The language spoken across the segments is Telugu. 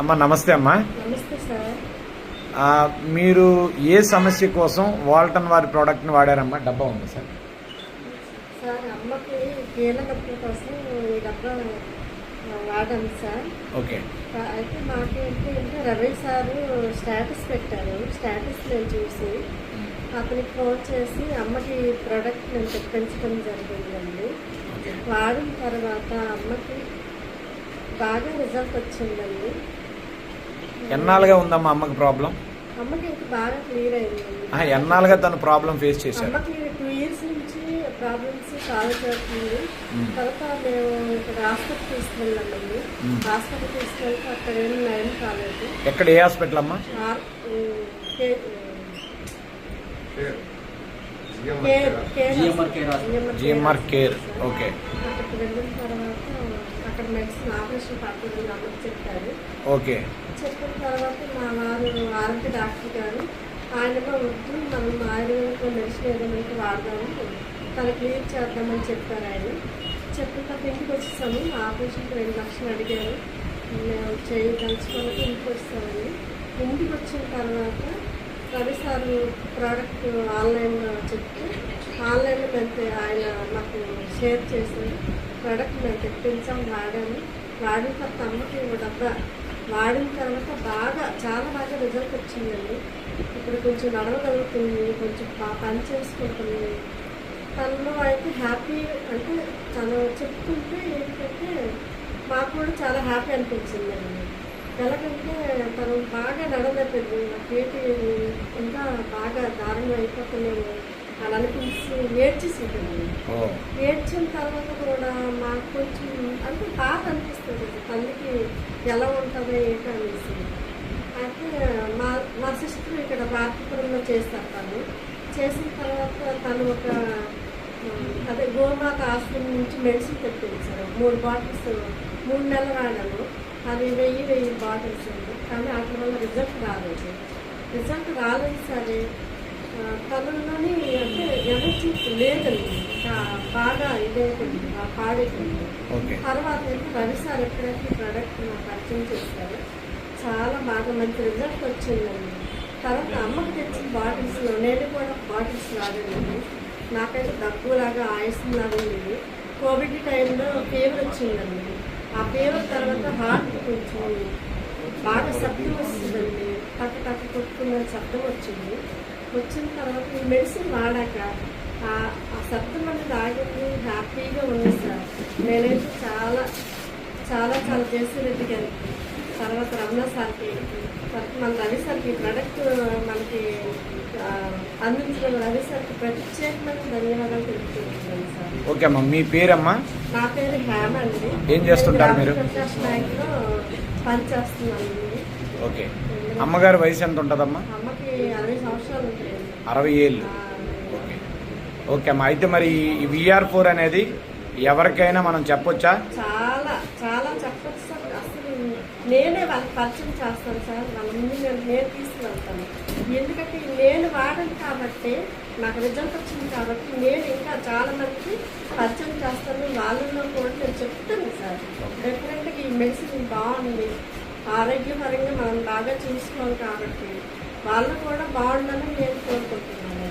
అమ్మా నమస్తే అమ్మా. నమస్తే సార్. మీరు ఏ సమస్య కోసం వాల్టన్ వారి ప్రోడక్ట్ని వాడారమ్మా? డబ్బా ఉంది సార్. సార్ అమ్మకి కీళ్ళ నొప్పుల కోసం ఈ డబ్బా వాడాను సార్. ఓకే. అయితే మాకేంటి అంటే రవి సారు స్టేటస్ పెట్టారు. స్టేటస్ నేను చూసి అతనికి ఫోన్ చేసి అమ్మకి ప్రోడక్ట్ నేను తెప్పించడం జరిగిందండి. వాడిన తర్వాత అమ్మకి బాగా రిజల్ట్ వచ్చిందండి. ఎన్నాళ్ళుగా ఉందమ్మా అమ్మకి ప్రాబ్లం? అమ్మకి ఇంకా బాగా క్లియర్ అయిందండి. ఎన్నాళ్ళుగా తను ప్రాబ్లం ఫేస్ చేశారు? అమ్మకి 2 years నుంచి ప్రాబ్లమ్స్ సాల్వ్ చేస్తుంది. తర్వాత మేము ఇక్కడ హాస్పిటల్ తీసుకెళ్ళామండి. హాస్పిటల్ తీసుకెళ్తే అక్కడ ఏం నయం కాలేదు. ఎక్కడ, ఏ హాస్పిటల్ అమ్మా? GMR care. ఓకే. అక్కడికి వెళ్ళిన తర్వాత అక్కడ మెడిసిన్ ఆపరేషన్ పడుతుంది అమ్మకి చెప్పారు. ఓకే. చెప్పిన తర్వాత మా వారు ఆరోగ్య డాక్టర్ గారు ఆయనగా వద్దు, మనం ఆయుర్వేదిక మెడిసిన్ ఏదైనా వాడదాము, తను క్లియర్ చేద్దామని చెప్పారు. ఆయన చెప్పిన తర్వాత ఇంటికి వచ్చేసాము. ఆపరేషన్కి 2 లక్షలు అడిగారు. మేము చేయదలుచుకోవాలని ఇంటికి వచ్చామండి. ఇంటికి వచ్చిన తర్వాత రవి సార్ ప్రోడక్ట్ ఆన్లైన్లో చెప్తే ఆన్లైన్లో వెళ్తే ఆయన మాకు షేర్ చేసి ప్రోడక్ట్ మేము తెప్పించాం, వాడాము. వాడిన తర్వాత అమ్మకి డబ్బా వాడిన తర్వాత చాలా బాగా రిజల్ట్ వచ్చిందండి. ఇప్పుడు కొంచెం నడవగలుగుతుంది, కొంచెం పని చేసుకుంటుంది. తనలో అయితే హ్యాపీ, అంటే తను చెప్పుకుంటే ఏంటంటే మాకు కూడా చాలా హ్యాపీ అనిపించిందండి. ఎలాగంటే తను బాగా నడవలేకపోయింది. నాకేంటి ఇంకా బాగా దారుణం అయిపోతున్నాము అని అనిపించి ఏడ్చేసిందండి. ఏడ్చిన తర్వాత కూడా మాకు కొంచెం అంటే బాధ అనిపిస్తుంది, తల్లికి ఎలా ఉంటుందో ఏంటో అనేసి. అయితే మా సిస్టర్ ఇక్కడ భారతపురంలో చేస్తారు. తను చేసిన తర్వాత తను ఒక అదే గోమాత హాస్పిటల్ నుంచి మెడిసిన్ తెప్పించారు. 3 బాటిల్స్ 3 నెలలు వాడాను. అది 1000 బాటిల్స్ ఉంది. కానీ వాటి వల్ల రిజల్ట్ రాలేదు సరే. తనలోని అంటే ఎనర్జీ లేదండి, బాగా ఇదైపోయింది, పాడైపోయింది. తర్వాత రవి సార్ ఎప్పుడైతే ప్రోడక్ట్ నాకు పరిచయం చేశారు, చాలా బాగా మంచి రిజల్ట్ వచ్చిందండి. తర్వాత అమ్మకి తెచ్చిన బాటిల్స్లో నేను కూడా బాటిల్స్ వాడానండి. నాకైతే దగ్గులాగా ఆయాసంలాగా ఉండేది. కోవిడ్ టైంలో ఫీవర్ వచ్చిందండి. ఆ ఫీవర్ తర్వాత హార్ట్ కొంచెం బాగా శబ్దం వస్తుందండి, టక్క కొట్టుకున్న శబ్దం వచ్చింది. వచ్చిన తర్వాత ఈ మెడిసిన్ వాడాక ఆ శబ్దం అనేది ఆగింది, హ్యాపీగా ఉంది సార్. నేనైతే చాలా చాలా చాలా చేసేది గారికి, తర్వాత రమణ సార్కి, తర్వాత మన రవి సార్కి ప్రోడక్ట్ మనకి అందించిన రవి సార్కి ప్రత్యేకమైన ధన్యవాదాలు తెలుపుతున్నాను సార్. ఓకే అమ్మా, మీ పేరమ్మా? నా పేరు హేమ అండి. ఏం చేస్తుంటారు మీరు? బ్యాంక్లో పనిచేస్తున్నాను. ఓకే. అమ్మగారి వయసు ఎంత ఉంటుందమ్మా? అమ్మకి 60 సంవత్సరాలు ఉంటాయి. 60 ఏళ్ళు. ఓకే. ఓకే అమ్మా, అయితే మరి ఈ VR4 అనేది ఎవరికైనా మనం చెప్పొచ్చా? చాలా చాలా చెప్పచ్చు సార్. అసలు నేనే వాళ్ళకి పరిచయం చేస్తాను సార్. వాళ్ళ ముందు నేను తీసుకువెళ్తాను. ఎందుకంటే నేను వాడను కాబట్టి, నాకు రిజల్ట్ వచ్చింది కాబట్టి నేను ఇంకా చాలా మందికి పరిచయం చేస్తాను. వాళ్ళలో కూడా నేను చెప్తాను సార్, డెఫినెట్గా ఈ మెడిసిన్ బాగుంది, ఆరోగ్యపరంగా మనం బాగా చూసుకోవాలి కాబట్టి వాళ్ళు కూడా బాగుండాలని నేను కోరుకుంటున్నాను.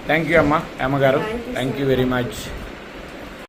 థ్యాంక్ యూ అమ్మా, అమ్మగారు. Thank you very much.